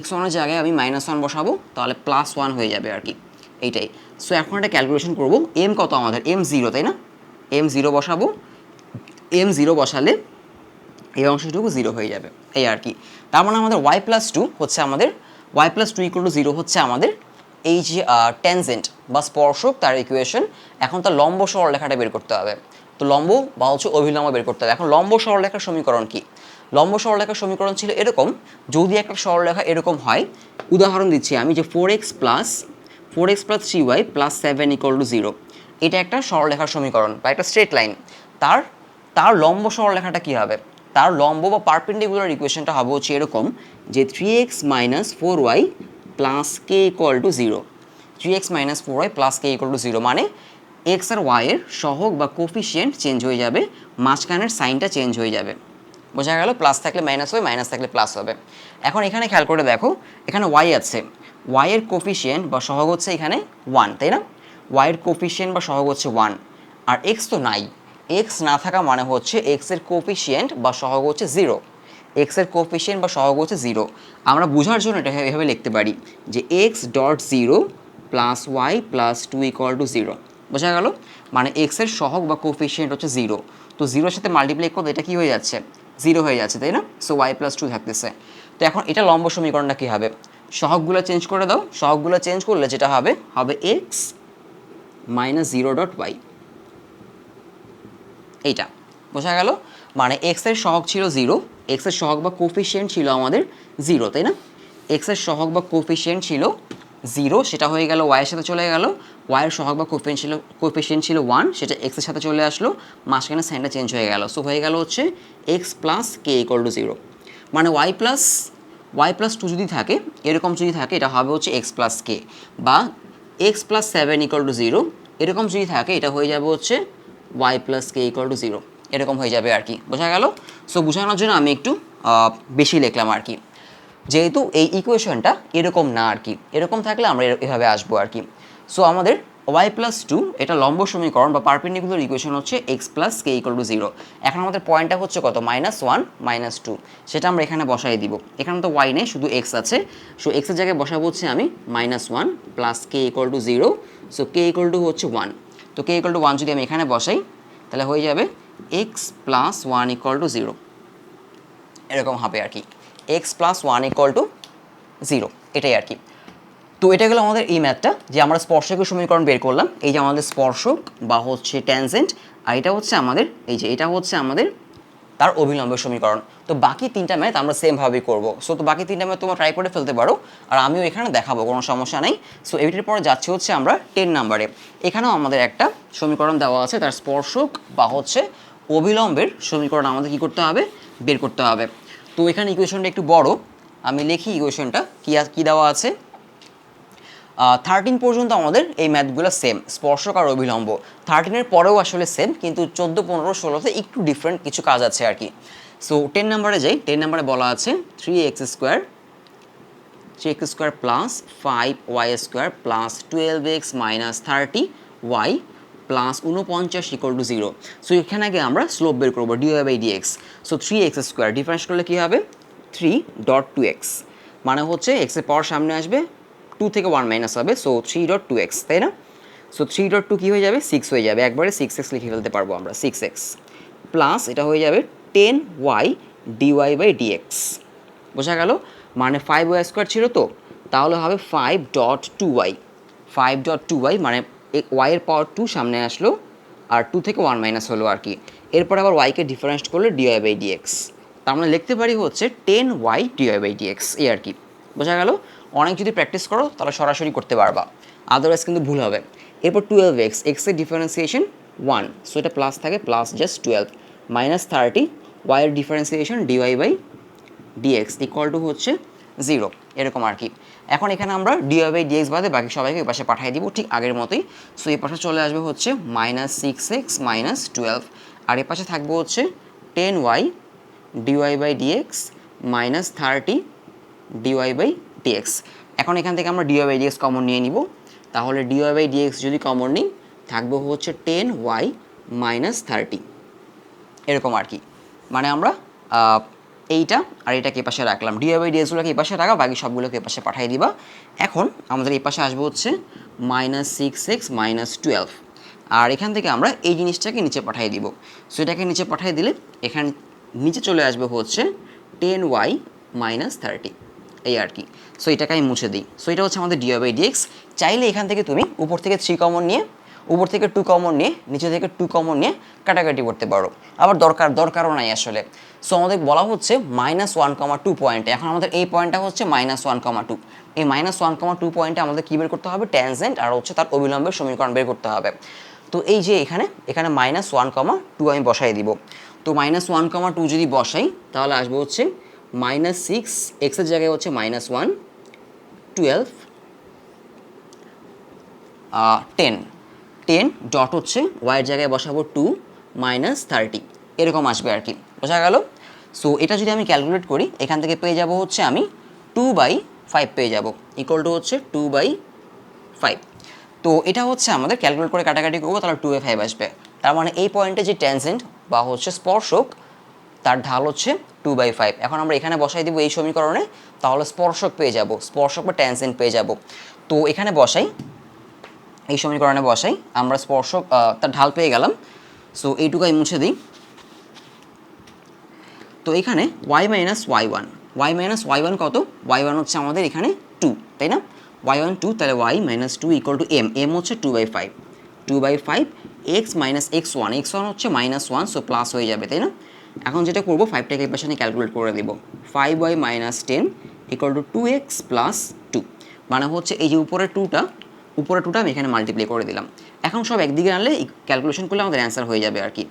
x1 জায়গায় আমি -1 বসাবো, তাহলে +1 হয়ে যাবে আর কি, এইটাই। সো এখন একটা ক্যালকুলেশন করব, m কত আমাদের, m0 তাই না, m0 বসাবো, m0 বসালে এই অংশটুকু 0 হয়ে যাবে, এই আর কি। তার মানে আমাদের y+2 হচ্ছে আমাদের y+2 = 0 হচ্ছে আমাদের এই যে ট্যানজেন্ট বা স্পর্শক তার ইকুয়েশন। এখন তার লম্ব সরলরেখাটা বের করতে হবে, তো লম্ব বা হচ্ছে অভিলম্ব বের করতে হবে। এখন লম্ব সরলরেখার সমীকরণ কি, লম্ব সরলরেখার সমীকরণ ছিল এরকম, যদি একটা সরলরেখা এরকম হয়, উদাহরণ দিচ্ছি আমি যে 4x + 3y + 7 = 0, এটা একটা সরলরেখার সমীকরণ বা একটা স্ট্রেট লাইন। তার লম্ব সরলরেখাটা কী হবে, তার লম্ব বা পারপেন্ডিকুলার ইকুয়েশনটা হবে হচ্ছে এরকম যে 3x - 4y + k = 0, 3x - 4y + k = 0, মানে x আর y এর সহগ বা কোফিশিয়েন্ট চেঞ্জ হয়ে যাবে, মাঝখানের সাইনটা চেঞ্জ হয়ে যাবে। বোঝা গেল, প্লাস থাকলে মাইনাস হবে, মাইনাস থাকলে প্লাস হবে। এখন এখানে খেয়াল করে দেখো, এখানে y আছে, y এর কোফিশিয়েন্ট বা সহগ হচ্ছে এখানে 1, তাই না, y এর কোফিশিয়েন্ট বা সহগ হচ্ছে 1, আর x তো নাই, x না থাকা মানে হচ্ছে x এর কোফিশিয়েন্ট বা সহগ হচ্ছে 0, x এর কোফিশিয়েন্ট বা সহগ হচ্ছে 0। আমরা বোঝার জন্য এটা এভাবে লিখতে পারি যে x.0 + y + 2 = 0। বোঝা গেল, মানে x এর সহগ বা কোফিশিয়েন্ট হচ্ছে 0, তো 0-এর সাথে মাল্টিপ্লাই করলে এটা কি হয়ে যাচ্ছে, 0 হয়ে যাচ্ছে, তাই না। সো y+2 থাকতেছে। তো এখন এটা লম্ব সমীকরণটা কী হবে, সহগগুলো চেঞ্জ করে দাও, সহগগুলো চেঞ্জ করলে যেটা হবে x - 0.y, এইটা। বোঝা গেল, মানে x এর সহগ ছিল 0, x এর সহগ বা কোফিশিয়েন্ট ছিল আমাদের 0, তাই না, x এর সহগ বা কোফিশিয়েন্ট ছিল 0, সেটা হয়ে গেল y এর সাথে চলে গেল, y এর সহগ বা কোফিশিয়েন্ট ছিল 1, সেটা x এর সাথে চলে আসলো, মাঝখানে সাইনটা চেঞ্জ হয়ে গেল, সো হয়ে গেল হচ্ছে x + k = 0, মানে y+2 যদি থাকে, এরকম যদি থাকে, এটা হবে হচ্ছে x + k, বা x + 7 = 0, এরকম যদি থাকে, এটা হয়ে যাবে হচ্ছে y + k = 0, এরকম হয়ে যাবে আর কি। বোঝা গেল, সো বোঝানোর জন্য আমি একটু বেশি লিখলাম আর কি, যেহেতু এই ইকুয়েশনটা এরকম না আর কি, এরকম থাকলে আমরা এভাবে আসবো আর কি। সো আমাদের y+2 এটা লম্ব সমীকরণ বা পারপেন্ডিকুলার ইকুয়েশন হচ্ছে x + k = 0। এখন আমাদের পয়েন্টটা হচ্ছে কত, -1 -2, সেটা আমরা এখানে বসাই দিব। এখানে তো y নেই, শুধু x আছে, সো x এর জায়গায় বসাবো হচ্ছে আমি -1 + k = 0, সো k = হচ্ছে 1, তো k = 1 যদি আমি এখানে বসাই, তাহলে হয়ে যাবে x + 1 = 0, এরকম হবে আর কি, x + 1 = 0, এটাই আর কি। তো এটা গেলো আমাদের এই ম্যাথটা, যে আমরা স্পর্শকের সমীকরণ বের করলাম, এই যে আমাদের স্পর্শক বা হচ্ছে ট্যানজেন্ট, আর এটা হচ্ছে আমাদের এই যে এটা হচ্ছে আমাদের তার অভিলম্বের সমীকরণ। তো বাকি তিনটা ম্যাথ আমরা সেমভাবেই করবো, সো তো বাকি তিনটা ম্যাথ তোমরা ট্রাই করে ফেলতে পারো, আর আমিও এখানে দেখাবো, কোনো সমস্যা নেই। সো এইটার পরে যাচ্ছে হচ্ছে আমরা 10 নাম্বারে, এখানেও আমাদের একটা সমীকরণ দেওয়া আছে, তার স্পর্শক বা হচ্ছে অভিলম্বের সমীকরণ আমাদের কী করতে হবে, বের করতে হবে। তো এখানে ইকুয়েশনটা একটু বড়, আমি লিখি ইকুয়েশনটা কী দেওয়া আছে। 13 পর্যন্ত আমাদের এই ম্যাথগুলো সেম, স্পর্শক আর অভিলম্ব। 13-এর পরেও আসলে সেম, কিন্তু 14, 15, 16-তে একটু ডিফারেন্ট কিছু কাজ আছে আর কি। সো 10 নাম্বারে যাই, 10 নাম্বারে বলা আছে 3x² + 5y² + 12x - 30y + 49 = 0। So এখানে আগে আমরা স্লোপ বের করবো, dy/dx। সো 3x² ডিফারেন্স করলে কী হবে, 3.2x, মানে হচ্ছে x এর পাওয়ার সামনে আসবে, 2 থেকে 1 মাইনাস হবে, সো 3.2x, তাই না। সো 3.2 কী হয়ে যাবে, 6 হয়ে যাবে, একবারে 6x লিখে ফেলতে পারবো আমরা, 6x প্লাস এটা হয়ে যাবে 10y dy/dx। বোঝা গেল, মানে 5y² ছিল, তো তাহলে হবে 5.2y, 5.2y, মানে y এর পাওয়ার 2 সামনে আসলো, আর 2 থেকে 1 মাইনাস হলো আর কি। এরপর আবার y-কে ডিফারেন্স করলে dy/dx, তার মানে লিখতে পারি হচ্ছে 10y dy/dx, এই আর কি। বোঝা গেল, অনেক যদি প্র্যাকটিস করো তাহলে সরাসরি করতে পারবা, আদারওয়াইজ কিন্তু ভুল হবে। এরপর 12x, x এর ডিফারেন্সিয়েশন 1, সো এটা প্লাস থাকে, প্লাস জাস্ট 12 - 30, y এর ডিফারেন্সিয়েশন dy/dx = হচ্ছে 0, এরকম আর কি। এখন এখানে আমরা dy/dx বাদে বাকি সবাইকে এই পাশে পাঠিয়ে দিব ঠিক আগের মতোই। সো এই পাশে চলে আসবে হচ্ছে -6x - 12, আর এই পাশে থাকবে হচ্ছে 10y dy/dx -30 dy/dx। এখন এখান থেকে আমরা dy/dx কমন নিয়ে নিব, তাহলে dy/dx যদি কমন নিই থাকবে হচ্ছে 10y -30 এরকম আর কি। মানে আমরা এইটা আর এটাকে এই পাশে রাখলাম, dy/dxগুলোকে এই পাশে রাখা, বাকি সবগুলোকে এই পাশে পাঠিয়ে দিবা। এখন আমাদের এই পাশে আসবে হচ্ছে -6x - 12, আর এখান থেকে আমরা এই জিনিসটাকে নিচে পাঠিয়ে দিব। সো এটাকে নিচে পাঠিয়ে দিলে এখানে নিচে চলে আসবে হচ্ছে 10y -30 এই আর কি। সো এটাকে আমি মুছে দিই। সো এটা হচ্ছে আমাদের dy/dx। চাইলে এখান থেকে তুমি উপর থেকে 3 কমন নিয়ে, উপর থেকে 2 কমন নিয়ে, নিচে থেকে 2 কমন নিয়ে কাটাকাটি করতে পারো, আবার দরকারও নাই আসলে। সো আমাদের বলা হচ্ছে -1,2 পয়েন্টে। এখন আমাদের এই পয়েন্টটা হচ্ছে -1,2। এই -1,2 পয়েন্টে আমাদের কী বের করতে হবে? ট্যানজেন্ট আর হচ্ছে তার অবিলম্বের সমীকরণ বের করতে হবে। তো এই যে এখানে -1,2 আমি বসাই দিব। তো -1,2 যদি বসাই তাহলে আসবে হচ্ছে -6, এক্সের জায়গায় হচ্ছে -1, 12, 10 ডট হচ্ছে ওয়াইয়ের জায়গায় বসাবো 2 -30 এরকম আসবে আর কি, বোঝা গেল? সো এটা যদি আমি ক্যালকুলেট করি এখান থেকে পেয়ে যাব হচ্ছে আমি 2/5 পেয়ে যাব, ইকুয়াল টু হচ্ছে 2/5। তো এটা হচ্ছে আমাদের ক্যালকুলেট করে কাটাকাটি করবো, তাহলে 2/5 আসবে। তার মানে এই পয়েন্টে যে ট্যানজেন্ট বা হচ্ছে স্পর্শক তার ঢাল হচ্ছে 2/5। এখন আমরা এখানে বসাই দিব এই সমীকরণে, তাহলে স্পর্শক পেয়ে যাব, স্পর্শক বা ট্যানজেন্ট পেয়ে যাব। তো এখানে বসাই, এই সমীকরণে বসাই, আমরা স্পর্শক তার ঢাল পেয়ে গেলাম। সো এইটুকাই মুছে দিই। তো এখানে y - y1 কত? y1 হচ্ছে আমাদের এখানে 2, তাই না? y1 2, তাহলে y - 2 ইকুয়াল টু m হচ্ছে 2/5, 2/5 x - x1 হচ্ছে -1, সো প্লাস হয়ে যাবে, তাই না? এখন যেটা করবো 5টাকে এই পাশে নিয়ে ক্যালকুলেট করে দেবো। 5y - 10 ইকুয়াল টু 2x + 2, মানে হচ্ছে এই যে উপরের 2টা আমি এখানে মাল্টিপ্লাই করে দিলাম। এখন সব একদিকে আনলে ক্যালকুলেশন করলে আমাদের অ্যান্সার হয়ে যাবে আর কি,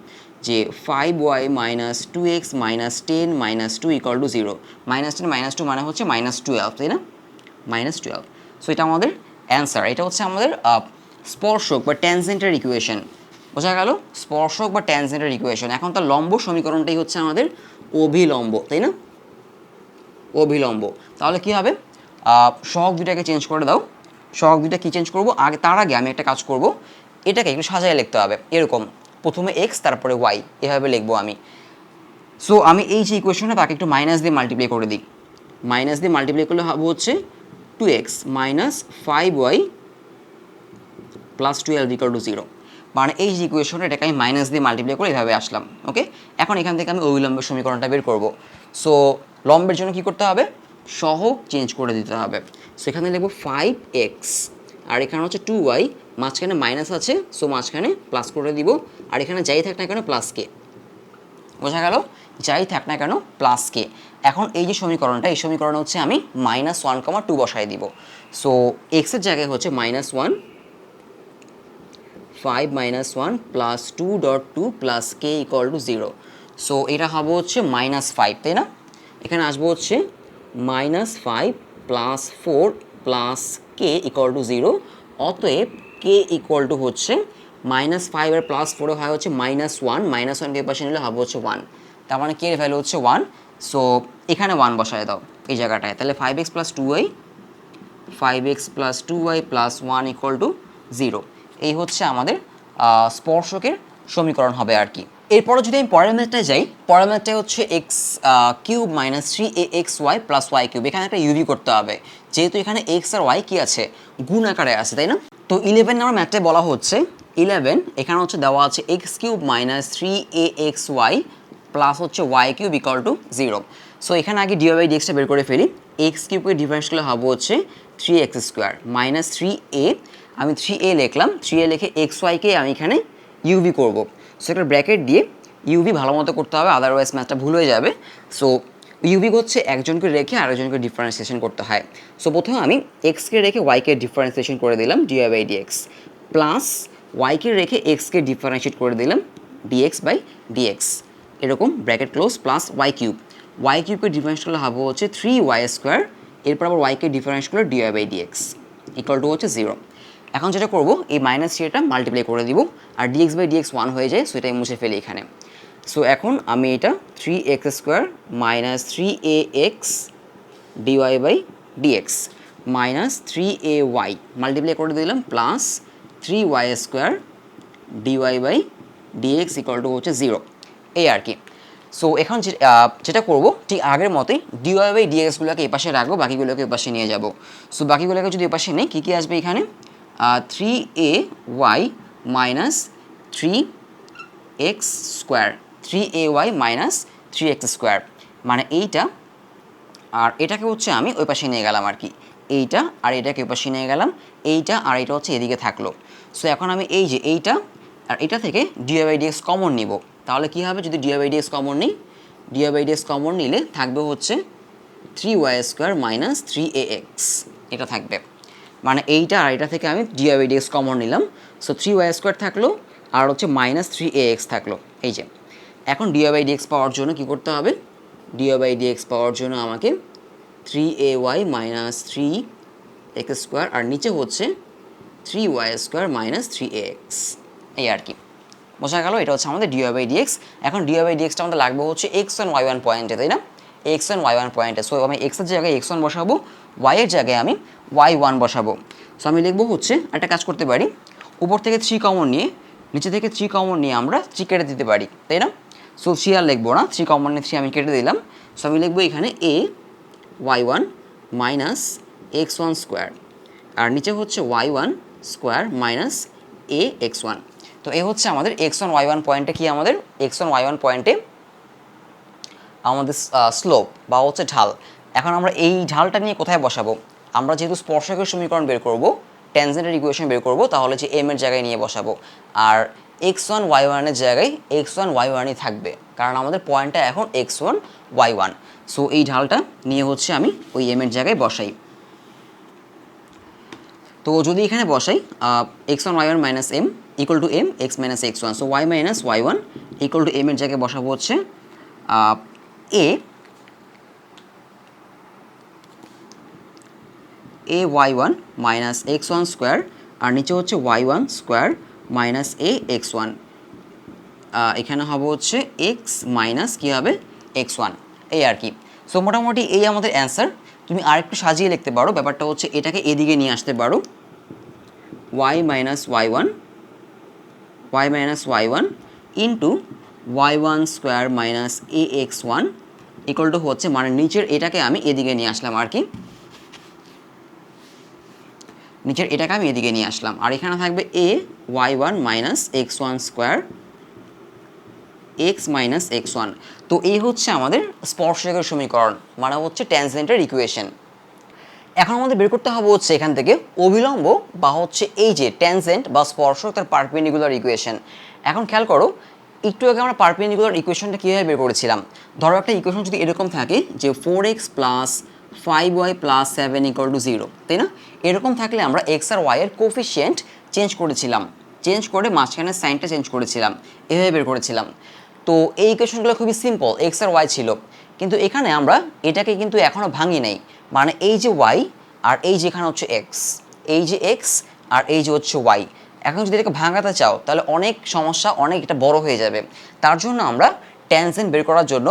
যে 5y - 2x - 10 - 2 ইকুয়াল টু 0। -10 - 2 মানে হচ্ছে -12, তাই না? -12। সো এটা আমাদের অ্যান্সার। এটা হচ্ছে আমাদের স্পর্শক বা ট্যানজেন্টের ইকুয়েশন, বোঝা গেল? স্পর্শক বা ট্যানজেন্টের ইকুয়েশন। এখন তার লম্ব সমীকরণটাই হচ্ছে আমাদের অভিলম্ব, তাই না? অভিলম্ব। তাহলে কি হবে? সহগ দুইটাকে চেঞ্জ করে দাও। সহগ দুইটা কী চেঞ্জ করবো? তার আগে আমি একটা কাজ করব, এটাকে একটু সাজায় লিখতে হবে। এরকম প্রথমে এক্স তারপরে ওয়াই, এভাবে লিখবো আমি। সো আমি এই যে ইকুয়েশনটা তাকে একটু মাইনাস দিয়ে মাল্টিপ্লাই করে দিই। মাইনাস দিয়ে মাল্টিপ্লাই করলে হবে হচ্ছে 2x - 5y + 12 ইকুয়াল টু 0। মানে এই যে ইকুয়েশনটা এটাকে আমি মাইনাস দিয়ে মাল্টিপ্লাই করে এভাবে আসলাম। ওকে, এখন এখান থেকে আমি অবিলম্বের সমীকরণটা বের করব। সো লম্বের জন্য কি করতে হবে? সহগ চেঞ্জ করে দিতে হবে। সো এখানে লিখবো 5x, আর এখানে হচ্ছে 2y, মাঝখানে মাইনাস আছে, সো মাঝখানে প্লাস করে দিব, আর এখানে যাই থাক না কেন প্লাস কে, বোঝা গেল? যাই থাক না কেন প্লাস কে। এখন এই যে সমীকরণটা, এই সমীকরণে হচ্ছে আমি -1,2 বসাই দিব। সো এক্সের জায়গায় হচ্ছে -1, 5 - 1 + 2.2 + k ইকুয়াল টু 0। সো এটা হবে হচ্ছে -5, তাই না? এখানে আসবো হচ্ছে -5 + 4 + k ইকুয়াল টু 0। অতএব k ইকুয়াল টু হচ্ছে -5 আর +4 হয় হচ্ছে -1, -1কে পাশে নিলে হবে হচ্ছে 1। তার মানে k এর ভ্যালু হচ্ছে 1। সো এখানে 1 বসায় দাও এই জায়গাটায়, তাহলে 5x + 2y, 5x + 2y + 1 equal to 0। এই হচ্ছে আমাদের স্পর্শকের সমীকরণ হবে আর কি। এরপরে যদি আমি পরের ম্যাথটায় যাই, পরের ম্যাথটায় হচ্ছে x³ - 3axy + y³। এখানে একটা ইউভি করতে হবে, যেহেতু এখানে x আর y কি আছে? গুণ আকারে আছে, তাই না? তো 11 নাম্বার ম্যাথটায় বলা হচ্ছে 11, এখানে হচ্ছে দেওয়া আছে x³ - 3axy প্লাস হচ্ছে y³ ইকুয়াল টু 0। সো এখানে আগে dy/dxটা বের করে ফেলি। x³ ডিফারেন্স করলে হবে হচ্ছে 3x² - 3a, আমি 3a লিখলাম, 3a লিখে xy-কে আমি এখানে ইউভি করব। সো একটা ব্র্যাকেট দিয়ে ইউভি ভালো মতো করতে হবে, আদারওয়াইজ ম্যাথটা ভুল হয়ে যাবে। সো ইউভি হচ্ছে একজনকে রেখে আরেকজনকে ডিফারেন্সিয়েশন করতে হয়। সো প্রথমে আমি এক্সকে রেখে ওয়াইকে ডিফারেন্সিয়েশন করে দিলাম dy/dx, প্লাস ওয়াইকে রেখে এক্সকে ডিফারেন্সিয়েট করে দিলাম dx/dx, এরকম ব্র্যাকেট ক্লোজ, প্লাস y³কে ডিফারেন্স করলে হবে হচ্ছে 3y², এরপর আবার ওয়াইকে ডিফারেন্স করলে d y by d x equal to হচ্ছে 0। এখন যেটা করবো এই মাইনাস থ্রিটা মাল্টিপ্লাই করে দিব, আর ডিএক্স বাই ডিএক্স 1 হয়ে যায়, সো এটাই মুছে ফেলি এখানে। সো এখন আমি এটা 3x² minus 3ax d y by d x minus 3ay multiply করে দিলাম plus 3y² d y by d x equal to হচ্ছে 0, এই আর কি। সো এখন যেটা করবো ঠিক আগের মতোই ডিওয়াই বাই ডিএক্সগুলোকে এই পাশে রাখবো, বাকিগুলোকে এই পাশে নিয়ে যাবো। সো বাকিগুলোকে যদি এই পাশে নেই কী কী আসবে এখানে, 3ay minus 3x² 3ay minus 3x², মানে এইটা আর এটাকে হচ্ছে আমি ওই পাশে নিয়ে গেলাম আর কি, এইটা আর এটাকে ওই পাশে নিয়ে গেলাম, এইটা আর এটা হচ্ছে এদিকে থাকলো। সো এখন আমি এই যে এইটা আর এটা থেকে ডিওয়াই বাই ডিএক্স কমন নিব, তাহলে কী হবে যদি ডিওয়াই বাই ডিএক্স কমন নিই, ডিওয়াই বাই ডিএক্স কমন নিলে থাকবে হচ্ছে 3y² মাইনাস 3ax, এটা থাকবে। মানে এইটা আর এটা থেকে আমি ডিওয়াই বাই ডিএক্স কমন নিলাম, সো 3y² থাকলো আর হচ্ছে মাইনাস 3ax থাকলো। এই যে এখন ডিওয়াই বাই ডিএক্স পাওয়ার জন্য কী করতে হবে, ডিওয়াই বাই ডিএক্স পাওয়ার জন্য আমাকে 3ay মাইনাস 3x² আর নিচে হচ্ছে 3y² মাইনাস 3ax, এই আর কি। বোঝা গেল, এটা হচ্ছে আমাদের ডিওয়াই বাই ডিএক্স। এখন ডিওয়াই বাই ডিএক্সটা আমাদের লাগবে হচ্ছে x1 y1 পয়েন্টে, তাই না, x1 y1 পয়েন্টে। সো আমি x এর জায়গায় x1 বসাবো, y এর জায়গায় আমি y1 বসাবো। সো আমি লিখবো হচ্ছে একটা কাজ করতে পারি, উপর থেকে 3 কমন নিয়ে নিচে থেকে 3 কমন নিয়ে আমরা 3 কেটে দিতে পারি, তাই না। সো 3 আর লিখবো না, 3 কমন নিয়ে 3 আমি কেটে দিলাম। সো আমি লিখবো এখানে a y1 মাইনাস x1² আর নিচে হচ্ছে y1² মাইনাস ax1। তো এই হচ্ছে আমাদের x1 y1 পয়েন্টে কি, আমাদের x1 y1 পয়েন্টে আমাদের স্লোপ বা হচ্ছে ঢাল। এখন আমরা এই ঢালটা নিয়ে কোথায় বসাবো, আমরা যেহেতু স্পর্শকের সমীকরণ বের করব, ট্যানজেন্টের ইকুয়েশন বের করব, তাহলে যে m এর জায়গায় নিয়ে বসাবো, আর x1 y1 এর জায়গায় x1 y1ই থাকবে, কারণ আমাদের পয়েন্টটা এখন x1 y1। সো এই ঢালটা নিয়ে হচ্ছে আমি ওই m এর জায়গায় বসাই। তো যদি এখানে বসাই x1 y1 minus m equal to m x minus x1, so y minus y1 equal to m এর জায়গায় বসাবো হচ্ছে a y1 মাইনাস x1² আর নিচে হচ্ছে y1² মাইনাস ax1, এখানে হবে হচ্ছে x মাইনাস কী হবে x1, এই আর কি। সো মোটামুটি এই আমাদের অ্যান্সার। তুমি আরেকটু সাজিয়ে লিখতে পারো, ব্যাপারটা হচ্ছে এটাকে এদিকে নিয়ে আসতে পারো, y minus y1 into y1² minus ax1 equal to হচ্ছে, মানে নিচের এটাকে আমি এদিকে নিয়ে আসলাম আর কি, নিচের এটাকে আমি এদিকে নিয়ে আসলাম, আর এখানে থাকবে a y1 minus x1² x minus x1। তো এই হচ্ছে আমাদের স্পর্শকের সমীকরণ, মানে হচ্ছে ট্যানজেন্টের ইকুয়েশন। এখন আমাদের বের করতে হবে হচ্ছে এখান থেকে অভিলম্ব বা হচ্ছে এই যে ট্যানজেন্ট বা স্পর্শক তার পারপেন্ডিকুলার ইকুয়েশন। এখন খেয়াল করো, একটু আগে আমরা পারপেন্ডিকুলার ইকুয়েশনটা কীভাবে বের করেছিলাম, ধরো একটা ইকুয়েশন যদি এরকম থাকে যে 4x plus 5y plus 7 equal to 0, তাই না, এরকম থাকলে আমরা x আর y এর কোফিশিয়েন্ট চেঞ্জ করেছিলাম, চেঞ্জ করে মাঝখানে সাইনটা চেঞ্জ করেছিলাম, এভাবে বের করেছিলাম। তো এই ইকুয়েশনগুলো খুবই সিম্পল, x আর y ছিল, কিন্তু এখানে আমরা এটাকে কিন্তু এখনও ভাঙি নাই, মানে এই যে y আর এই যেখানে হচ্ছে x, এই যে x আর এই যে হচ্ছে y, এখন যদি এটাকে ভাঙাতে চাও তাহলে অনেক সমস্যা, অনেক এটা বড় হয়ে যাবে। তার জন্য আমরা ট্যানজেন্ট বের করার জন্য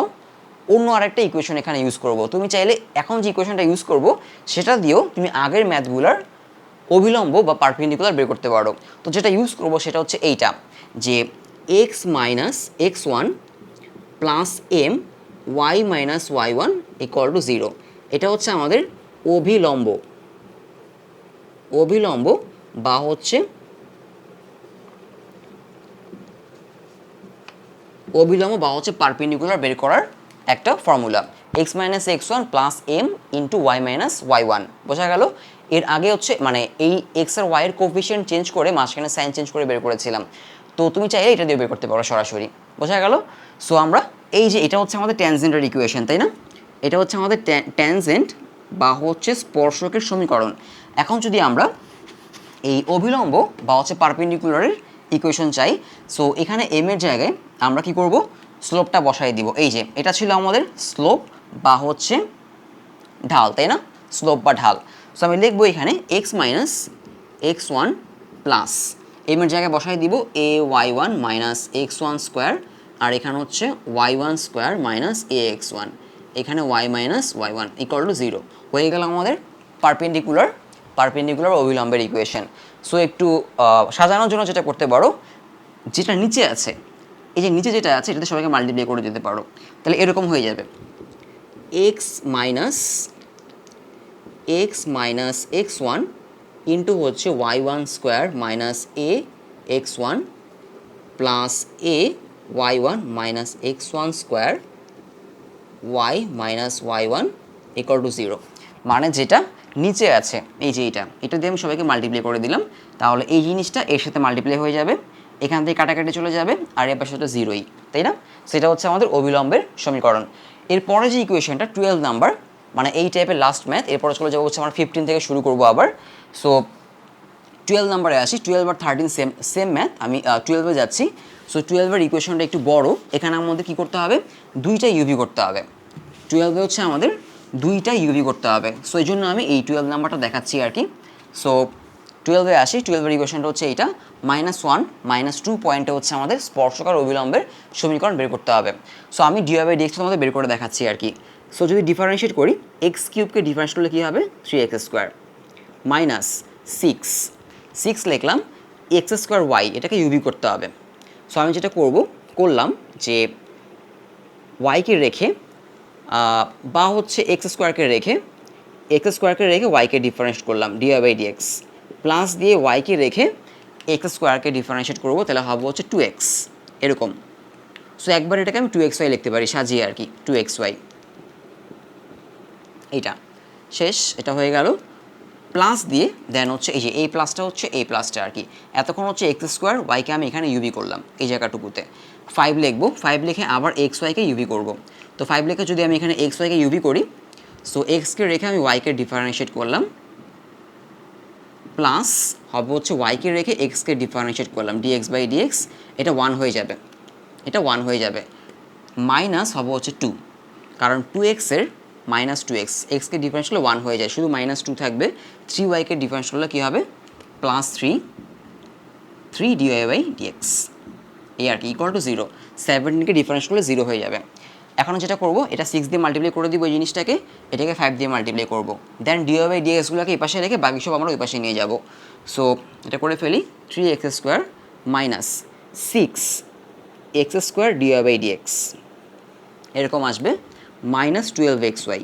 অন্য আরেকটা ইকুয়েশন এখানে ইউজ করব। তুমি চাইলে এখন যে ইকুয়েশনটা ইউজ করব সেটা দিয়েও তুমি আগের ম্যাথগুলোর অভিলম্ব বা পারপেন্ডিকুলার বের করতে পারো। তো যেটা ইউজ করব সেটা হচ্ছে এইটা, যে x minus x1 plus m y minus y1 equal to 0, এটা হচ্ছে আমাদের অভিলম্ব বা হচ্ছে পারপেন্ডিকুলার বের করার একটা formula, x minus x1 plus m into y minus y1। বোঝা গেল, এর আগে হচ্ছে মানে এই x আর y এর কোফিশিয়েন্ট চেঞ্জ করে মাঝখানে সাইন চেঞ্জ করে বের করেছিলাম, তো তুমি চাইলে এটা দিয়ে বের করতে পারো সরাসরি। বোঝা গেল। সো আমরা এই যে এটা হচ্ছে আমাদের ট্যানজেন্টের ইকুয়েশন, তাই না, এটা হচ্ছে আমাদের ট্যানজেন্ট বা হচ্ছে স্পর্শকের সমীকরণ। এখন যদি আমরা এই অভিলম্ব বা হচ্ছে পারপেন্ডিকুলারের ইকুয়েশন চাই, সো এখানে m এর জায়গায় আমরা কি করব, স্লোপটা বসাই দিব। এই যে এটা ছিল আমাদের স্লোপ বা হচ্ছে ঢাল, তাই না, স্লোপ বা ঢাল। সো আমি লিখবো এখানে x minus x one plus এর জায়গায় বসাই দিব a y one minus x one square, আর এখানে হচ্ছে y one square minus a x one, এখানে y minus y one equal to 0 হয়ে গেল আমাদের পারপেন্ডিকুলার অভিলম্বের ইকুয়েশন। সো একটু সাজানোর জন্য যেটা করতে পারো, যেটা নিচে আছে, এই যে নিচে যেটা আছে এটাতে সবাইকে মাল্টিপ্লাই করে দিতে পারো, তাহলে এরকম হয়ে যাবে x minus x one into হচ্ছে y one square minus a x one plus a y one minus x one square y minus y one equal to 0। মানে যেটা নিচে আছে এই যে এটা দিয়ে আমি সবাইকে মাল্টিপ্লাই করে দিলাম, তাহলে এই জিনিসটা এর সাথে মাল্টিপ্লাই হয়ে যাবে, এখান থেকে কাটাকাটি চলে যাবে, আর এর পাশে তো 0ই, তাই না? সেটা হচ্ছে আমাদের অবিলম্বের সমীকরণ। এরপরে যে ইকুয়েশনটা 12 নাম্বার, মানে এই টাইপের লাস্ট ম্যাথ, এরপরে চলে যাবো হচ্ছে আমরা 15 থেকে শুরু করবো আবার। সো 12 নাম্বারে আসি, 12 আর 13 সেম ম্যাথ, আমি 12-এ যাচ্ছি। সো 12-এর ইকুয়েশনটা একটু বড়, এখানে আমাদের কী করতে হবে, দুইটা ইউভি করতে হবে। 12-এ হচ্ছে আমাদের দুইটা ইউভি করতে হবে, সো এই জন্য আমি এই 12 নাম্বারটা দেখাচ্ছি আর কি। সো 12-এ আসি, 12-এর ইকুয়েশনটা হচ্ছে এইটা, -1 -2 পয়েন্টে হচ্ছে আমাদের স্পর্শকার অবিলম্বের সমীকরণ বের করতে হবে। সো আমি dy/dx তোমাদের বের করে দেখাচ্ছি আর কি। সো যদি ডিফারেন্সিয়েট করি, এক্স কিউবকে ডিফারেন্স করলে কী হবে, 3x স্কোয়ার মাইনাস 6 লিখলাম, এক্স স্কোয়ার ওয়াই, এটাকে ইউভি করতে হবে। সো আমি যেটা করলাম যে ওয়াইকে রেখে বা হচ্ছে এক্স স্কোয়ারকে রেখে ওয়াইকে ডিফারেন্সিয়েট করলাম dy/dx, প্লাস দিয়ে ওয়াইকে রেখে এক্স স্কোয়ারকে ডিফারেন্সিয়েট করবো, তাহলে হবে হচ্ছে 2x এরকম। সো একবার এটাকে আমি 2xy লিখতে পারি সাজিয়ে আর কি, 2xy, এইটা শেষ, এটা হয়ে গেল। প্লাস দিয়ে দেন হচ্ছে এই যে এই প্লাসটা হচ্ছে এই প্লাসটা আর কি, এতক্ষণ হচ্ছে এক্স স্কোয়ার ওয়াইকে আমি এখানে ইউভি করলাম এই জায়গাটুকুতে, 5 লিখবো, 5 লিখে আবার এক্স ওয়াইকে ইউভি করবো। তো 5 লিখে যদি আমি এখানে এক্স ওয়াইকে ইউভি করি, সো এক্সকে রেখে আমি ওয়াইকে ডিফারেন্সিয়েট করলাম, প্লাস হবে হচ্ছে ওয়াইকে রেখে এক্সকে ডিফারেন্সিয়েট করলাম dx/dx, এটা 1 হয়ে যাবে, মাইনাস হবে হচ্ছে 2, কারণ 2x-এর -2x, এক্সকে ডিফারেন্স করলে 1 হয়ে যায়, শুধু -2 থাকবে, 3y-কে ডিফারেন্স করলে কী হবে, +3 dy/dx, এই আর কি, ইকুয়াল টু 0। 17-কে ডিফারেন্স করলে 0 হয়ে যাবে। এখন যেটা করবো, এটা 6 দিয়ে মাল্টিপ্লাই করে দিব এই জিনিসটাকে, এটাকে 5 দিয়ে মাল্টিপ্লাই করবো, দেন dy/dx-গুলোকে এই পাশে রেখে বাকি সব আমরা ওই পাশে নিয়ে যাব। সো এটা করে ফেলি, 3x square minus 6x square dy/dx এরকম আসবে, -12xy,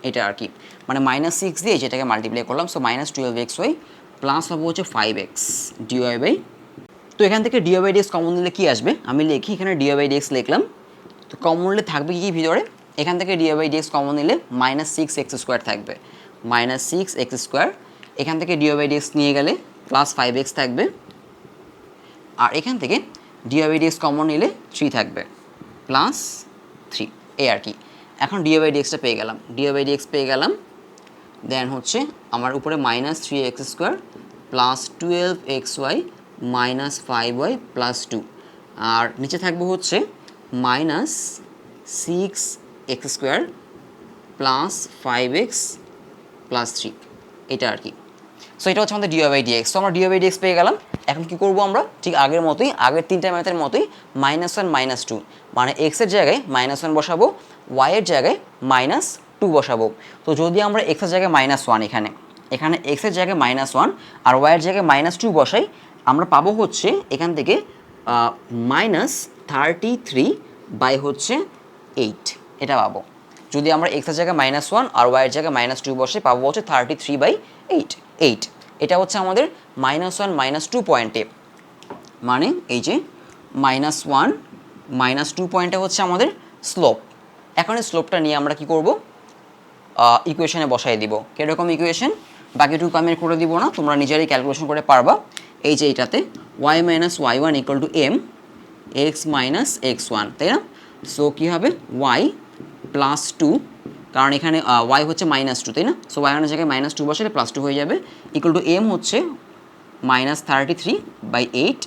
এটা আর কি, মানে -6 দিয়ে যেটাকে মাল্টিপ্লাই করলাম, সো -12xy প্লাস হবে হচ্ছে 5x dy/, তো এখান থেকে dy/dx কমন নিলে কী আসবে, আমি লিখি এখানে dy/dx লিখলাম, তো কমন নিলে থাকবে কি ভিতরে, এখান থেকে dy/dx কমন নিলে -6x স্কোয়ার থাকবে, -6x স্কোয়ার, এখান থেকে dy/dx নিয়ে গেলে +5x থাকবে, আর এখান থেকে dy/dx কমন নিলে 3 থাকবে, +3, এই আর কি। এখন dy/dxটা পেয়ে গেলাম, দেন হচ্ছে আমার উপরে -3x square plus 12xy minus 5y plus 2, আর নিচে থাকবে হচ্ছে -6x square plus 5x plus 3, এটা আর কি। সো এটা হচ্ছে আমাদের dy/dx। সো আমরা dy/dx পেয়ে গেলাম। এখন কি করব আমরা, ঠিক আগের মতোই, আগের তিনটা ম্যাথের মতোই, -1 -2, মানে x-এর জায়গায় -1 বসাবো, y-এর জায়গায় -2 বসাবো। তো যদি আমরা x-এর জায়গায় -1 এখানে x-এর জায়গায় -1 আর y-এর জায়গায় -2 বসাই, আমরা পাবো হচ্ছে এখান থেকে -33/8, এটা পাবো। যদি আমরা x-এর জায়গায় -1 আর y-এর জায়গায় -2 বসে, পাবো হচ্ছে 33/8, এটা হচ্ছে আমাদের -1 -2 পয়েন্টে, মানে এই যে -1 -2 পয়েন্টে হচ্ছে আমাদের স্লোপ। এখন এই স্লোপটা নিয়ে আমরা কি করব, ইকুয়েশনে বসাই দিব। কীরকম ইকুয়েশন, বাকিটুকু আমি করে দিব না, তোমরা নিজেরাই ক্যালকুলেশন করে পারবা। এই যে এইটাতে y - y1 = m x - x1, তাই না? সো কী হবে, y +2, কারণ এখানে y হচ্ছে -2, তাই না? সো y এর জায়গায় -2 বসালে +2 হয়ে যাবে, = m হচ্ছে -33/8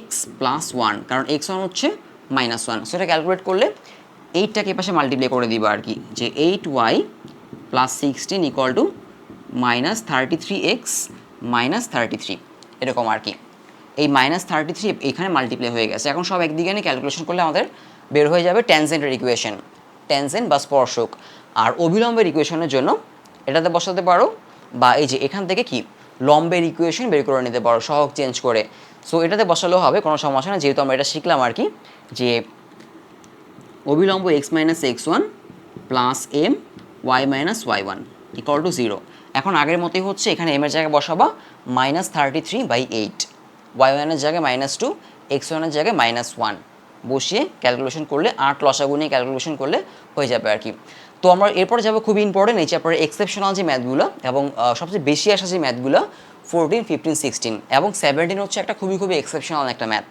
x + 1, কারণ x1 হচ্ছে -1। সো এটা ক্যালকুলেট করলে 8টাকে পাশে মাল্টিপ্লাই করে দিব আর কি, যে 8y plus 16 equal to minus 33x minus 33, এরকম আর কি। এই মাইনাস 33 এখানে মাল্টিপ্লাই হয়ে গেছে। এখন সব একদিকে নিয়ে ক্যালকুলেশন করলে আমাদের বের হয়ে যাবে ট্যানজেন্টের ইকুয়েশন, ট্যানজেন্ট বা স্পর্শক। আর অভিলম্বের ইকুয়েশনের জন্য এটাতে বসাতে পারো, বা এই যে এখান থেকে কি লম্বের ইকুয়েশন বের করে নিতে পারো সহগ চেঞ্জ করে। সো এটাতে বসালেও হবে, কোনো সমস্যা না, যেহেতু আমরা এটা শিখলাম আর কি, যে অভিলম্ব x minus x one plus m y minus y one equal to 0। এখন আগের মতোই হচ্ছে, এখানে এম এর জায়গায় বসাবা মাইনাস 33/8, ওয়াই ওয়ানের জায়গায় -2, এক্স ওয়ানের জায়গায় -1 বসিয়ে ক্যালকুলেশন করলে 8 লসাগু নিয়ে ক্যালকুলেশন করলে হয়ে যাবে আর কি। তো আমরা এরপরে যাবো খুবই ইম্পর্টেন্ট এই চ্যাপ্টারে এক্সেপশনাল যে ম্যাথগুলো এবং সবচেয়ে বেশি আসা যে ম্যাথগুলো 14, 15, 16 এবং 17 হচ্ছে একটা খুবই এক্সেপশনাল একটা ম্যাথ।